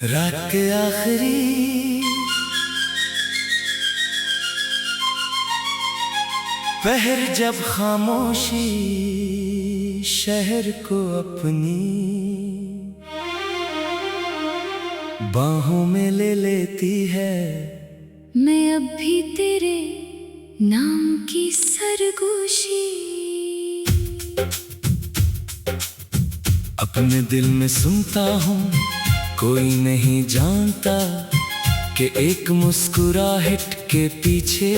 रात के आखिरी पहर जब खामोशी शहर को अपनी बाहों में ले लेती है, मैं अब भी तेरे नाम की सरगोशी अपने दिल में सुनता हूँ। कोई नहीं जानता कि एक मुस्कुराहट के पीछे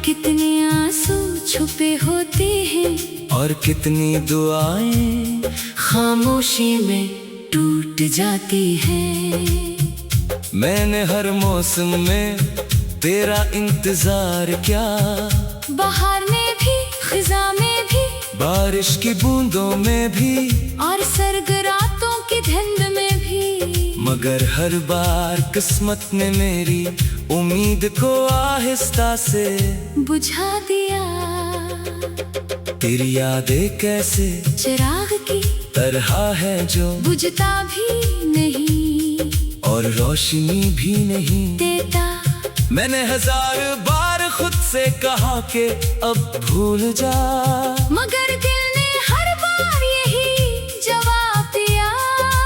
कितने आंसू छुपे होते हैं और कितनी दुआएं खामोशी में टूट जाती हैं। मैंने हर मौसम में तेरा इंतजार किया, बाहर में भी खिजा में भी बारिश की बूंदों में भी और सर्द रातों की धुंध में भी, मगर हर बार किस्मत ने मेरी उम्मीद को आहिस्ता से बुझा दिया। तेरी यादें कैसे चिराग की तरह है जो बुझता भी नहीं और रोशनी भी नहीं देता। मैंने हजार बार खुद से कहा कि अब भूल जा, मगर दिल ने हर बार यही जवाब दिया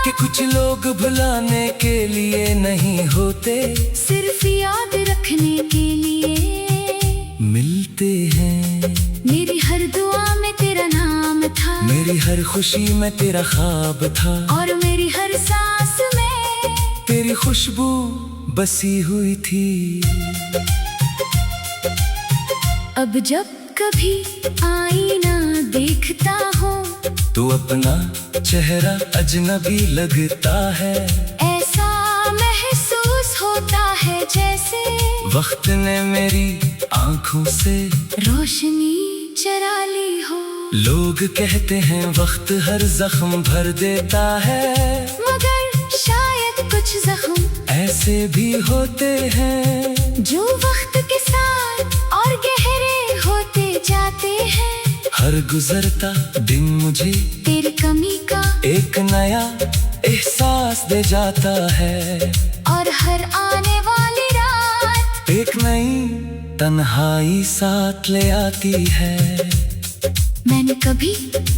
कि कुछ लोग भुलाने के लिए नहीं होते, सिर्फ याद रखने के लिए मिलते हैं। मेरी हर दुआ में तेरा नाम था, मेरी हर खुशी में तेरा ख्वाब था और मेरी हर सांस में तेरी खुशबू बसी हुई थी। अब जब कभी आईना देखता हूँ तू अपना चेहरा अजनबी लगता है, ऐसा महसूस होता है जैसे वक्त ने मेरी आंखों से रोशनी चरा ली हो। लोग कहते हैं वक्त हर जख्म भर देता है, मगर शायद कुछ जख्म ऐसे भी होते हैं जो वक्त के साथ और गहरे होते जाते हैं। हर गुजरता दिन मुझे तेरी कमी का एक नया एहसास दे जाता है, और हर आने वाली रात एक नई तन्हाई साथ ले आती है। मैंने कभी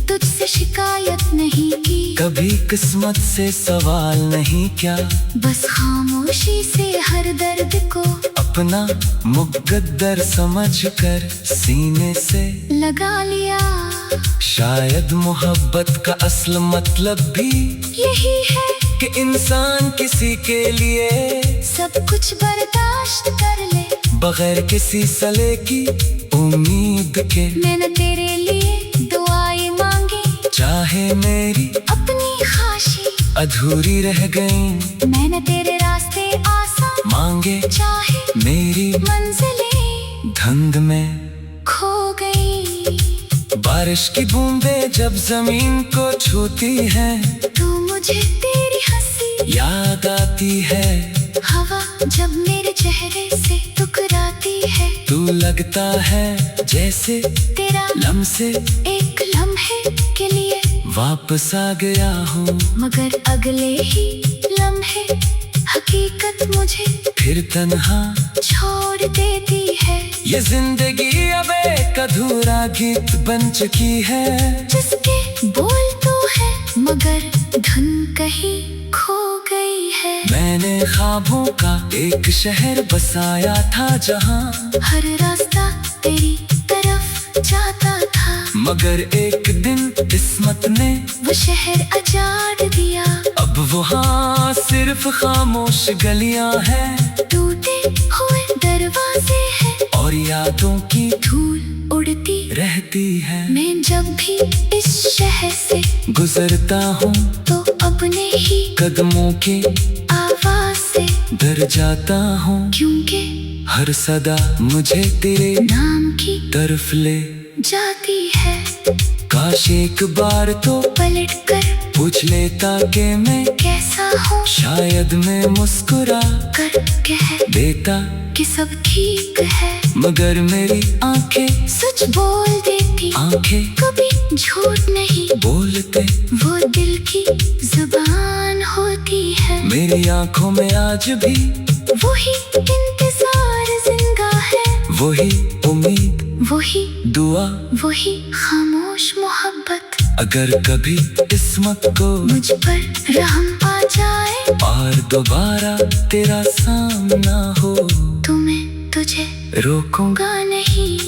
तुझसे शिकायत नहीं की, कभी किस्मत से सवाल नहीं किया, बस खामोशी से हर दर्द को अपना मुकद्दर समझकर सीने से लगा लिया। शायद मोहब्बत का असल मतलब भी यही है कि इंसान किसी के लिए सब कुछ बर्दाश्त कर ले, बगैर किसी सले की उम्मीद के। मैंने तेरे लिए दुआएं मांगी, चाहे मेरी अपनी ख्वाहिशें अधूरी रह गईं, मैंने तेरे रास्ते आसान मांगे चाहे मेरी मंजिलें धुंध में खो गई। बारिश की बूंदें जब जमीन को छूती हैं तू मुझे तेरी हंसी याद आती है, हवा जब मेरे चेहरे से टकराती है, तू लगता है जैसे तेरा लम्हे एक लम्हे के लिए वापस आ गया हूँ, मगर अगले ही लम्हे हकीकत मुझे फिर तन्हा छोड़ देती है। ये जिंदगी अब एक अधूरा गीत बन चुकी है, जिसके बोल तो है मगर धुन कहीं खो गई है। मैंने ख्वाबों का एक शहर बसाया था जहाँ हर रास्ता तेरी तरफ जाता था, मगर एक दिन किस्मत ने वो शहर अजाड़ दिया। अब वहाँ सिर्फ खामोश गलियां हैं, टूटे हुए दरवाजे हैं और यादों की धूल उड़ती रहती है। मैं जब भी इस शहर से गुजरता हूँ तो अपने ही कदमों के आवाज से डर जाता हूँ, क्योंकि हर सदा मुझे तेरे नाम की तरफ ले जाती है। काश एक बार तो पलट कर पूछ लेता कि मैं कैसा हूँ, शायद मैं मुस्कुरा कर कह देता कि सब ठीक है, मगर मेरी आंखें सच बोल देती, आंखें कभी झूठ नहीं बोलते वो दिल की जुबान हो मेरी आंखों में आज भी वही इंतजार जिंदा है, वही उम्मीद, वही दुआ, वही खामोश मोहब्बत। अगर कभी किस्मत को मुझ पर रहम आ जाए और दोबारा तेरा सामना हो, तो मैं तुझे रोकूंगा नहीं,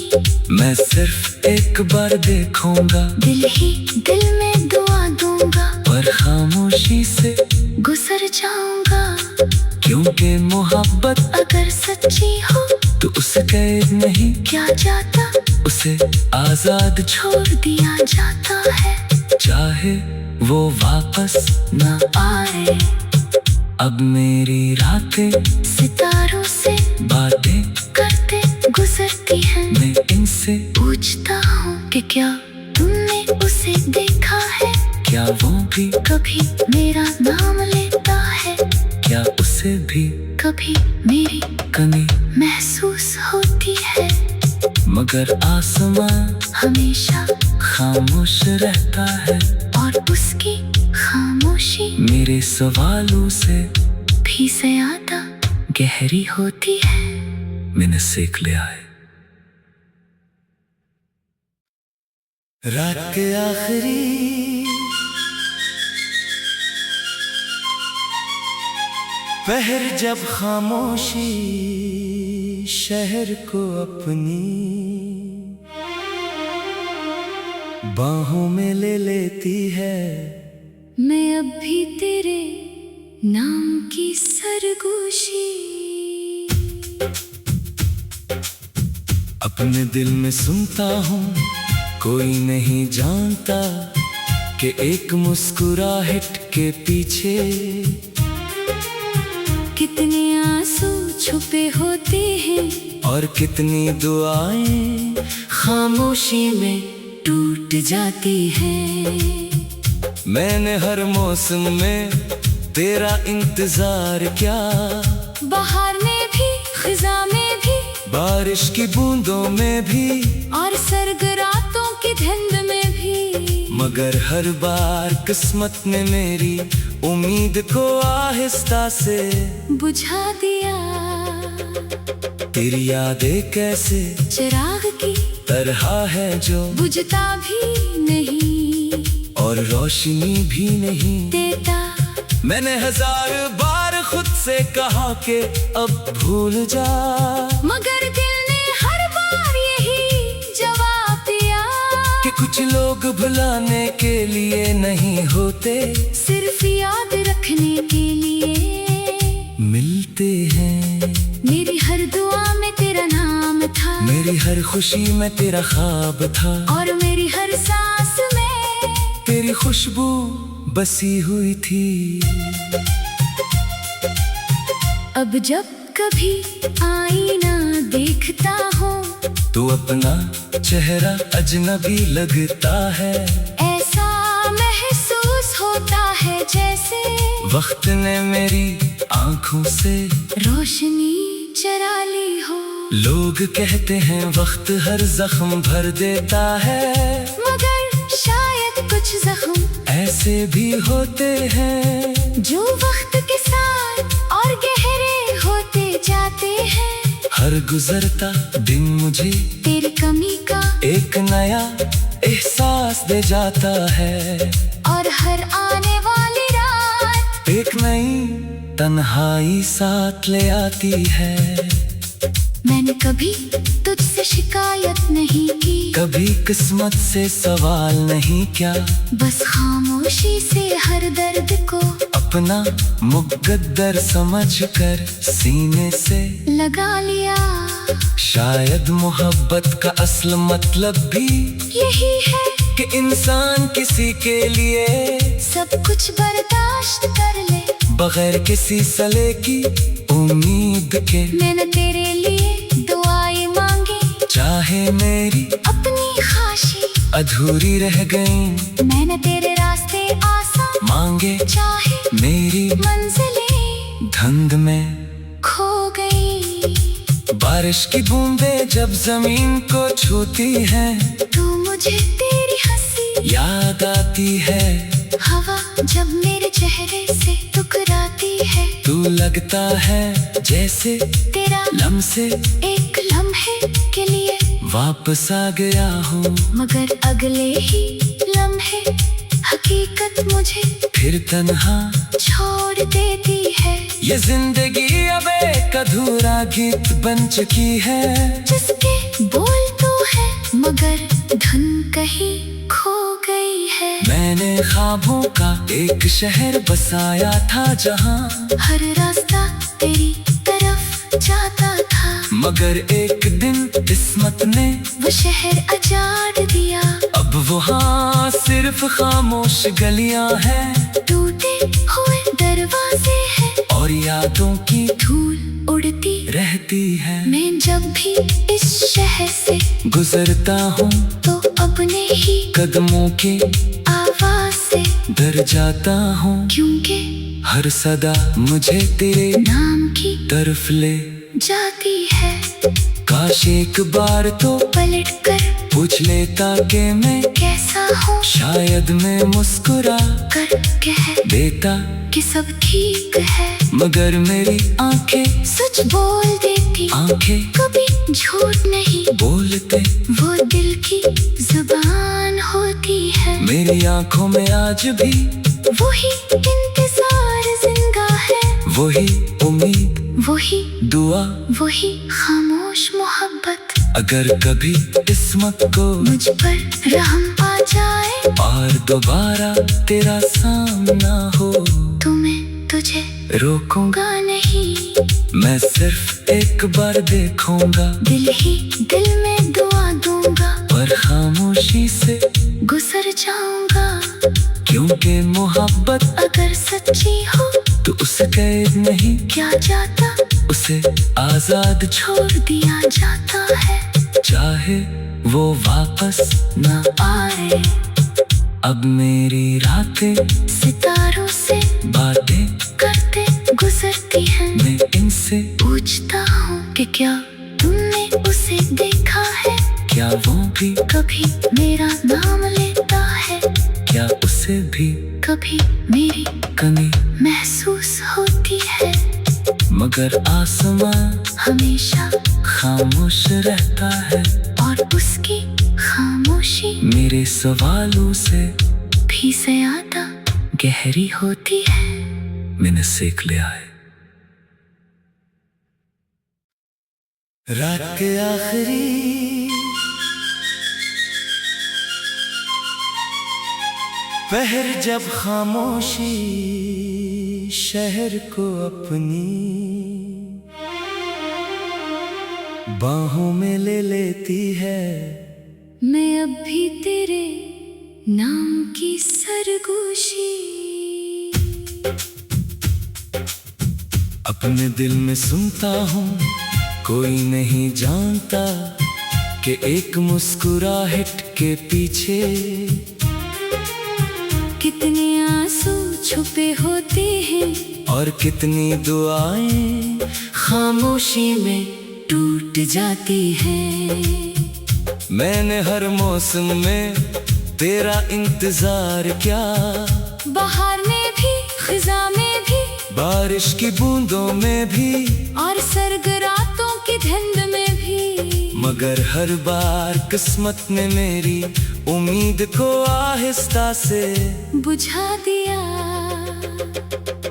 मैं सिर्फ एक बार देखूंगा, दिल ही दिल में दुआ दूंगा, पर खामोशी से गुजर जाऊंगा। क्योंकि मोहब्बत अगर सच्ची हो तो उसे कैद नहीं क्या जाता, उसे आजाद छोड़ दिया जाता है। चाहे वो वापस न आए अब मेरी रातें सितारों से बातें करते गुजरती हैं। मैं इनसे पूछता हूँ कि क्या तुमने उसे देखा है, क्या वो भी कभी मेरा नाम लेता है, क्या उसे भी कभी मेरी कमी महसूस होती है। मगर आसमां हमेशा खामोश रहता है और उसकी खामोशी मेरे सवालों से भी ज्यादा गहरी होती है। मैंने सीख लिया है। रात के आखिरी पहर जब खामोशी शहर को अपनी बाहों में ले लेती है, मैं अब भी तेरे नाम की सरगोशी अपने दिल में सुनता हूँ, कोई नहीं जानता कि एक मुस्कुराहट के पीछे कितने आंसू छुपे होते हैं और कितनी दुआएं खामोशी में टूट जाती हैं। मैंने हर मौसम में तेरा इंतजार किया, बाहर में भी खिजा में भी बारिश की बूंदों में भी और सर्द रातों की धुंध में भी, मगर हर बार किस्मत ने मेरी उम्मीद को आहिस्ता से बुझा दिया। तेरी यादें कैसे चिराग की तरह है जो बुझता भी नहीं और रोशनी भी नहीं देता। मैंने हजार बार खुद से कहा कि अब भूल जा, मगर दिल ने हर बार यही जवाब दिया कि कुछ लोग भुलाने के लिए नहीं होते, सिर्फ याद रखने के लिए मिलते हैं। मेरी हर दुआ में तेरा नाम था, मेरी हर खुशी में तेरा ख्वाब था, और मेरी हर सांस में तेरी खुशबू बसी हुई थी। अब जब कभी आईना देखता हूँ तू अपना चेहरा अजनबी लगता है, ऐसा महसूस होता है जैसे वक्त ने मेरी आंखों से रोशनी चरा ली हो। लोग कहते हैं वक्त हर जख्म भर देता है, मगर शायद कुछ जख्म ऐसे भी होते हैं जो वक्त के साथ और गहरे होते जाते हैं। हर गुजरता दिन मुझे तेरी कमी का एक नया एहसास दे जाता है, और हर आने वाली रात एक नई तन्हाई साथ ले आती है। मैंने कभी तुझसे शिकायत नहीं की, कभी किस्मत से सवाल नहीं किया, बस खामोशी से हर दर्द को अपना मुकद्दर समझकर सीने से लगा लिया। शायद मोहब्बत का असल मतलब भी यही है कि इंसान किसी के लिए सब कुछ बर्दाश्त कर ले, बगैर किसी सले की उम्मीद के। मैंने तेरे लिए दुआएं मांगी, चाहे मेरी अपनी ख्वाहिशें अधूरी रह गईं, मैंने तेरे रास्ते आसान मांगे, चाहे मेरी मंजिलें धुंध में खो गई। बारिश की बूंदें जब जमीन को छूती हैं, तू मुझे तेरी हंसी याद आती है हवा जब मेरे चेहरे से टकराती है, तू लगता है जैसे तेरा लम्हे एक लम्हे के लिए वापस आ गया हूँ। मगर अगले ही लम्हे हकीकत मुझे फिर तन्हा छोड़ देती है। ये जिंदगी अब एक अधूरा गीत बन चुकी है, जिसके बोल तो है मगर धुन कहीं खो गई है। मैंने ख्वाबों का एक शहर बसाया था जहाँ हर रास्ता तेरी तरफ जाता था, मगर एक दिन किस्मत ने वो शहर अजाड़ दिया। अब वहाँ सिर्फ खामोश गलियां हैं, टूटे हुए दरवाजे हैं और यादों की धूल उड़ती रहती है। मैं जब भी इस शहर से गुजरता हूँ तो अपने ही कदमों के आवाज से डर जाता हूँ, क्योंकि हर सदा मुझे तेरे नाम की तरफ ले जाती है। काश एक बार तो पलट कर पूछ लेता कि मैं कैसा हूँ, शायद मैं मुस्कुरा कर कह देता कि सब ठीक है। मगर मेरी आंखें सच बोल देती, आंखें कभी झूठ नहीं बोलते, वो दिल की जुबान होती है। मेरी आंखों में आज भी वही इंतजार जिंदा है, वही उम्मीद वही दुआ, वही खामोश मोहब्बत। अगर कभी किस्मत को मुझ पर रहम आ जाए और दोबारा तेरा सामना हो, तो मैं तुझे रोकूंगा गा नहीं, मैं सिर्फ एक बार देखूंगा, दिल ही दिल में दुआ दूंगा, पर खामोशी से गुजर जाऊंगा। क्योंकि मोहब्बत अगर सच्ची हो तो उसे कैद नहीं क्या जाता, उसे आजाद छोड़ दिया जाता है। चाहे वो वापस न आए अब मेरी रातें सितारों से बातें करते गुजरती हैं। मैं इनसे पूछता हूँ कि क्या तुमने उसे देखा है, क्या वो भी कभी मेरा नाम लेता है, क्या उसे भी कभी मेरी कमी महसूस होती है। मगर आसमां हमेशा खामोश रहता है, और उसकी खामोशी मेरे सवालों से भी ज्यादा गहरी होती है। मैंने सीख लिया है। रात के आखिरी पहर जब खामोशी शहर को अपनी बाहों में ले लेती है, मैं अब भी तेरे नाम की सरगोशी अपने दिल में सुनता हूँ, कोई नहीं जानता कि एक मुस्कुराहट के पीछे कितने आंसू छुपे होते हैं, और कितनी दुआएं खामोशी में टूट जाती हैं। मैंने हर मौसम में तेरा इंतजार किया, बाहर में भी खिजा में भी बारिश की बूंदों में भी और सर्द रातों की धुंध में भी, मगर हर बार किस्मत ने मेरी उम्मीद को आहिस्ता से बुझा दिया।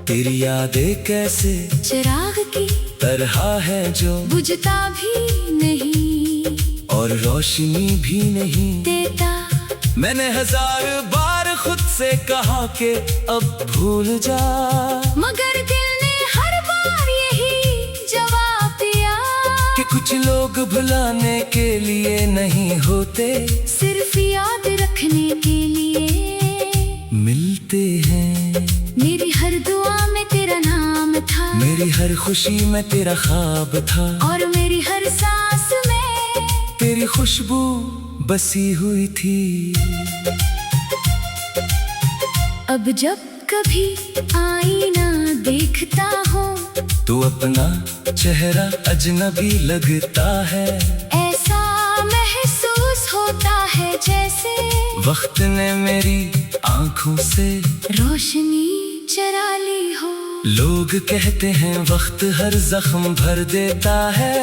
तेरी यादें कैसे चिराग की तरह है जो बुझता भी नहीं और रोशनी भी नहीं देता। मैंने हजार बार खुद से कहा कि अब भूल जा, मगर दिल ने हर बार यही जवाब दिया कि कुछ लोग भुलाने के लिए नहीं होते, सिर्फ याद रखने के लिए मिलते हैं। मेरी हर दुआ में तेरा नाम था, मेरी हर खुशी में तेरा ख्वाब था, और मेरी हर सांस में तेरी खुशबू बसी हुई थी। अब जब कभी आईना देखता हूँ तू अपना चेहरा अजनबी लगता है, ऐसा महसूस होता है जैसे वक्त ने मेरी आंखों से रोशनी चरा ली हो। लोग कहते हैं वक्त हर जख्म भर देता है,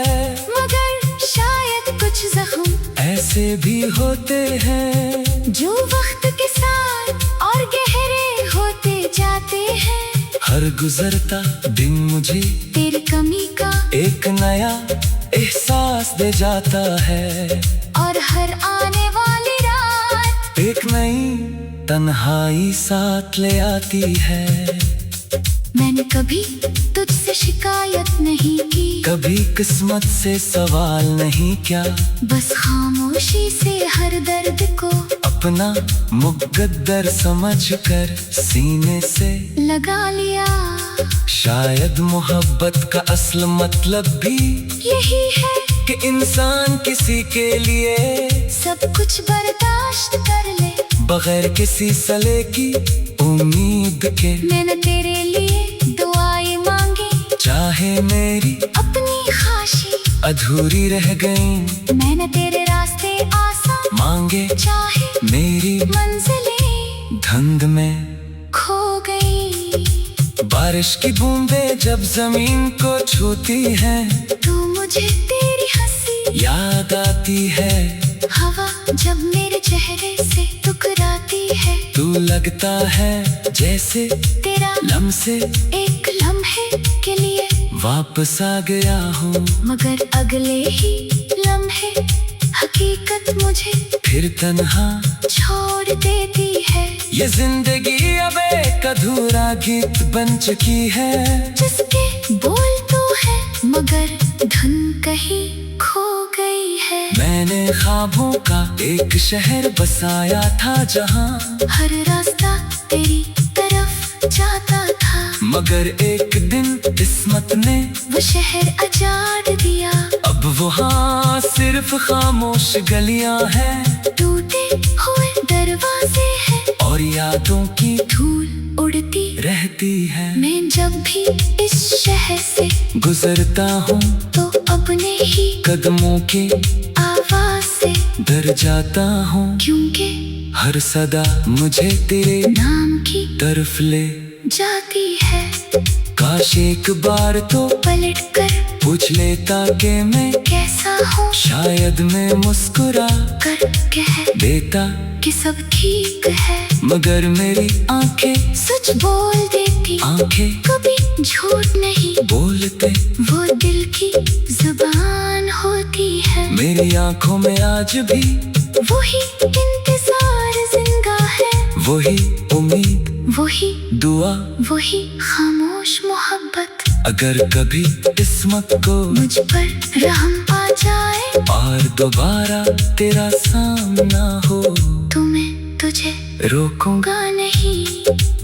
मगर शायद कुछ जख्म ऐसे भी होते हैं जो वक्त के साथ और गहरे होते जाते हैं। हर गुजरता दिन मुझे तेरी कमी का एक नया एहसास दे जाता है, और हर आने वाली रात एक नई तन्हाई साथ ले आती है। मैंने कभी तुझसे शिकायत नहीं की, कभी किस्मत से सवाल नहीं किया, बस खामोशी से हर दर्द को अपना मुकद्दर समझकर सीने से लगा लिया। शायद मोहब्बत का असल मतलब भी यही है कि इंसान किसी के लिए सब कुछ बर्दाश्त कर ले, बगैर किसी सले की उम्मीद के। मैंने तेरे लिए दुआएं मांगी, चाहे मेरी अपनी ख्वाहिशें अधूरी रह गईं, मैंने तेरे रास्ते आसान मांगे चाहे मेरी मंजिलें धुंध में खो गई। बारिश की बूंदें जब जमीन को छूती हैं, तू मुझे तेरी हंसी याद आती है। हवा जब मेरे चेहरे से टकराती है, तू लगता है जैसे तेरा लम्हे एक लम्हे के लिए वापस आ गया हूँ, मगर अगले ही लम्हे हकीकत मुझे फिर तन्हा छोड़ देती है। ये जिंदगी अब एक अधूरा गीत बन चुकी है, जिसके बोल तो है मगर धुन कहीं खो गई है। मैंने ख्वाबों का एक शहर बसाया था जहाँ हर रास्ता तेरी तरफ जाता था, मगर एक दिन किस्मत ने वो शहर अजाड़ दिया। अब वहाँ सिर्फ खामोश गलियां हैं, टूटे हुए दरवाजे हैं और यादों की धूल उड़ती रहती है। मैं जब भी इस शहर से गुजरता हूँ तो अपने ही कदमों की आवाज से डर जाता हूँ, क्योंकि हर सदा मुझे तेरे नाम की तरफ ले जाती है। काश एक बार तो पलट कर पूछ लेता कि मैं कैसा हूँ, शायद मैं मुस्कुरा कर कह देता कि सब ठीक है, मगर मेरी आंखें सच बोल देती, आंखें कभी झूठ नहीं बोलते। वो दिल की जुबान होती है। मेरी आंखों में आज भी वही इंतजार जिंदा है, वही उम्मीद वही दुआ, वही खामोश मोहब्बत। अगर कभी किस्मत को मुझ पर रहम आ जाए और दोबारा तेरा सामना हो, तो मैं तुझे रोकूंगा नहीं,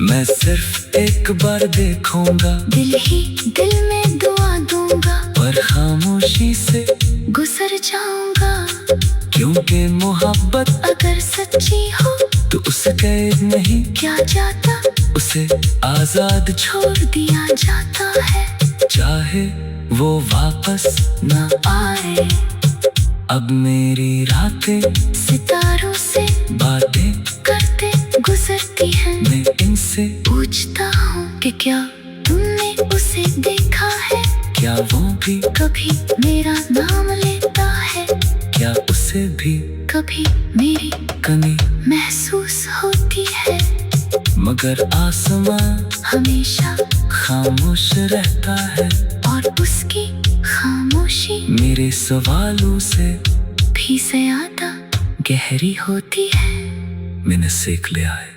मैं सिर्फ एक बार देखूंगा, दिल ही दिल में दुआ दूंगा, पर खामोशी से गुजर जाऊंगा। क्योंकि मोहब्बत अगर सच्ची हो तो उसे कैद नहीं क्या जाता, उसे आजाद छोड़ दिया जाता है, चाहे वो वापस न आए। अब मेरी रातें सितारों से बातें करते गुजरती हैं, मैं इनसे पूछता हूँ कि क्या तुमने उसे देखा है, क्या वो भी कभी मेरा नाम लेता है, क्या उसे भी कभी मेरी कमी महसूस होती है, मगर आसमां हमेशा खामोश रहता है, और उसकी खामोशी मेरे सवालों से भी ज्यादा गहरी होती है। मैंने सीख लिया है।